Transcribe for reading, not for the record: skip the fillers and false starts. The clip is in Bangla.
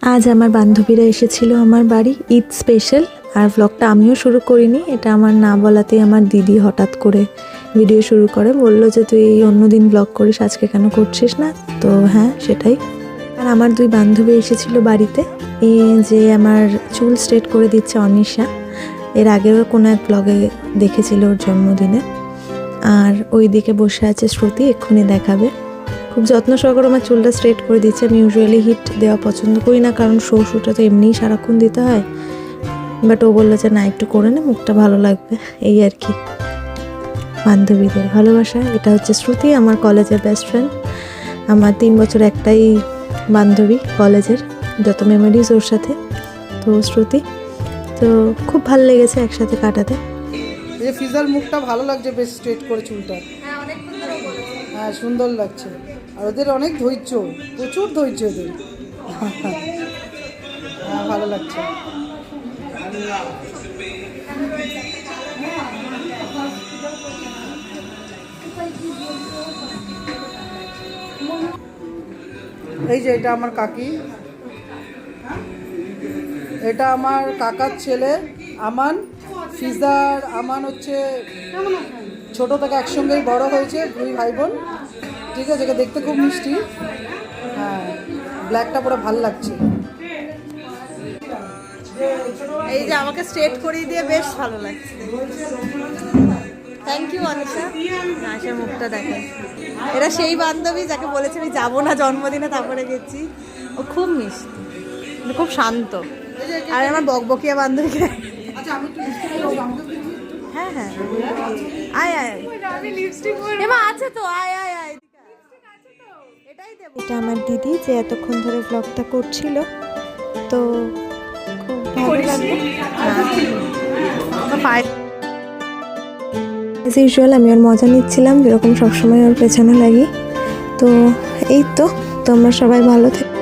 আজ আমার বান্ধবীরা এসেছিল আমার বাড়ি ঈদ স্পেশাল। আর ব্লগটা আমিও শুরু করিনি, এটা আমার না বলাতেই আমার দিদি হঠাৎ করে ভিডিও শুরু করে, বললো যে তুই অন্যদিন ব্লগ করিস, আজকে কেন করছিস না? তো হ্যাঁ, সেটাই। আর আমার দুই বান্ধবী এসেছিল বাড়িতে, যে আমার চুল স্ট্রেট করে দিচ্ছে অনিশা। এর আগেও কোনো এক ব্লগে দেখেছিল ওর জন্মদিনে। আর ওই দিকে বসে আছে শ্রুতি, এক্ষুনি দেখাবে। খুব যত্ন সহকারে আমার চুলটা স্ট্রেট করে দিচ্ছে। আমি ইউজুয়ালি হিট দেওয়া পছন্দ করি না, কারণ শ্বশুরটা তো এমনিই সারাক্ষণ দিতে হয়। বাট ও বললো যে না, একটু করে নে, মুখটা ভালো লাগবে, এই আর কি। বান্ধবীদের ভালোবাসা। এটা হচ্ছে শ্রুতি, আমার কলেজের বেস্ট ফ্রেন্ড। আমার 3 বছর একটাই বান্ধবী কলেজের, যত মেমোরিজ ওর সাথে। তো শ্রুতি, তো খুব ভালো লেগেছে একসাথে কাটাতে। এই ফিজার মুখটা ভালো লাগছে, বেশ স্ট্রেট করে চুলটা। হ্যাঁ, সুন্দর লাগছে। আর ওদের অনেক ধৈর্য, প্রচুর ধৈর্য ওদের। হ্যাঁ, ভালো লাগছে। এই যে এটা আমার কাকি, এটা আমার কাকার ছেলে আমান। ফিজার আমান হচ্ছে ছোট থেকে একসঙ্গেই বড় হয়েছে, দুই ভাই বোন। ঠিক আছে, একে দেখতে খুব মিষ্টি। হ্যাঁ, ব্ল্যাকটা পুরো ভাল লাগছে। এই যে আমাকে স্ট্রেট করিয়ে দিয়ে বেশ ভালো লাগছে। Thank you Anisha. আশার মুখটা দেখেন, এরা সেই বান্ধবী যাকে বলেছে আমি যাবো না জন্মদিনে, তারপরে গেছি। ও খুব মিষ্টি, খুব শান্ত। আর আমার বকবকিয়া বান্ধবীকে, হ্যাঁ হ্যাঁ, আয় আয়, এমা আছে তো, আয় আয় আয়, এটাই দেবো। এটা আমার দিদি, যে এতক্ষণ ধরে ব্লগটা করছিল। তো খুব ভালো লাগলো। অ্যাজ ইউজুয়াল আমি ওর মজা নিচ্ছিলাম, যেরকম সবসময় ওর পেছনে লাগি। তো এই তো, তোমরা সবাই ভালো থেকো।